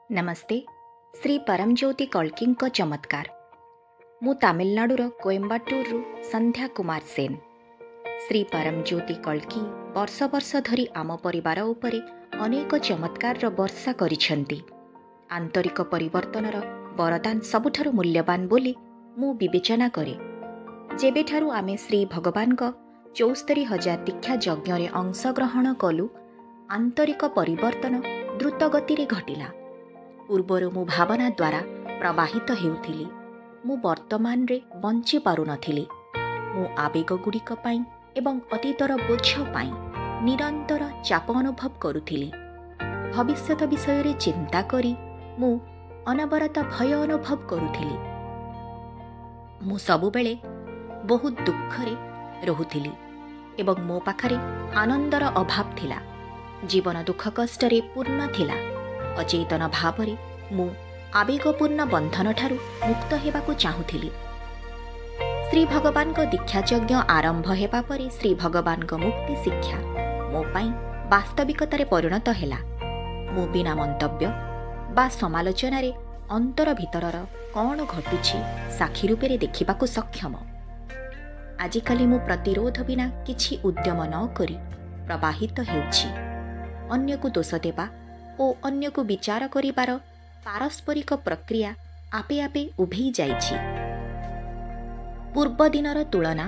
नमस्ते। श्री परमज्योति कल्की चमत्कार। मु तमिलनाडुर कोयम्बाटूरु संध्या कुमार सेन। श्री परमज्योति कल्की वर्ष वर्ष धरी आम परिवार उपरे अनेक चमत्कार वर्षा करिछंती। आंतरिक परिवर्तनर वरदान सबुठारु मूल्यवान बोली मु विवेचना करे। जेबेठारु आमे श्री भगवान 74,000 दीक्षा यज्ञ रे अंशग्रहण कलु, आंतरिक परिवर्तन द्रुत गति रे घटिला। पूर्वरु मु भावना द्वारा प्रवाहित हेउथिली। मु वर्तमान रे बंची पारु नथिली। मु आवेग गुड़िक पाई एवं अतीतर बोझ पाई निरंतर चाप अनुभव करुथिली। भविष्यत विषय रे चिंता करी मु अनवरत भय अनुभव करुथिली। मु सबु बेले बहुत दुख रे रहुथिली एवं मो पाखरे आनंदर अभाव थिला। जीवन दुख कष्ट रे पूर्ण थिला। अचेतन भावरे मु आवेगपूर्ण बंधन ठारू मुक्त हेबाकु चाहुथिली। श्री भगवान दीक्षा यज्ञ आरंभ हेबा परे श्री भगवान मुक्ति शिक्षा मो पाई वास्तविकतारे परिणत हेला। मु बिना मंतव्य बा समालोचना रे अंतर भितरर कौन घटुछि साक्षी रूपे रे देखिबाकु सक्षम। आजिकाली मु प्रतिरोध बिना किछि उद्यम न करी प्रवाहित हेउछि। अन्यकु दोष देबा ओ अन्यकु विचार करिबार पारस्परिक प्रक्रिया आपे आपे उभेई जाइछि। पूर्व दिनर तुलना,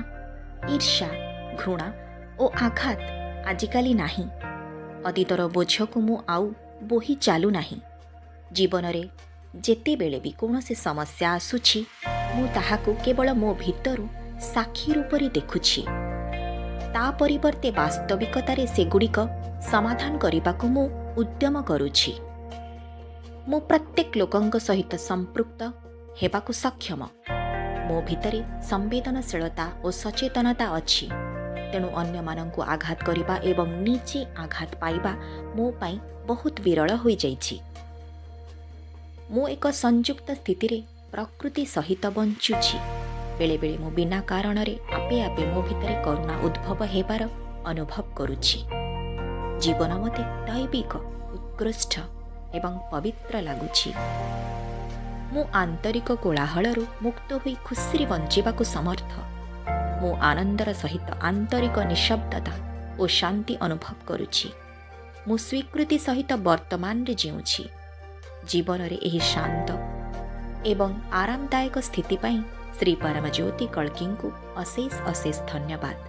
ईर्ष्या, घृणा ओ आघात आजिकाली नाही। अतीतर बोझकु मु आउ बोही चालू नाही। जीवन रे जेते बेले भी कोनोसी समस्या आसुछि मु ताहाकु केवल मो भितरु साक्षी रूपरे देखुछि। ता परिवर्ते वास्तविकतारे सेगुड़िक समाधान करिबाकु मु उद्यम करुछि। मु प्रत्येक लोकंक सहित संपृक्त हेबाकु सक्षम। मो भितरे संवेदनशीलता और सचेतनता अछि। तेणु अन्य मानंकु आघात करिबा एवं निजे आघात पाइबा मो पाई बहुत विरल होई जाइछि। मु एक संयुक्त स्थिति रे प्रकृति सहित बंचुछि। बेले बेले मु बिना कारण रे आपे आपे मो भितरे करुणा उद्भव हेबार अनुभव करुछि। जीवन मते दैविक, उत्कृष्ट एवं पवित्र लागुछि। मु आंतरिक कोलाहलरु मुक्त होई खुशी बंचिबाकु समर्थ। मु आनंदर सहित आंतरिक निशब्दता और शांति अनुभव करुछि। मु स्वीकृति सहित वर्तमान रे जीउछि। जीवन रे एही शांत एवं आरामदायक स्थिति पाई श्री परमज्योति कल्की को अशेष अशेष धन्यवाद।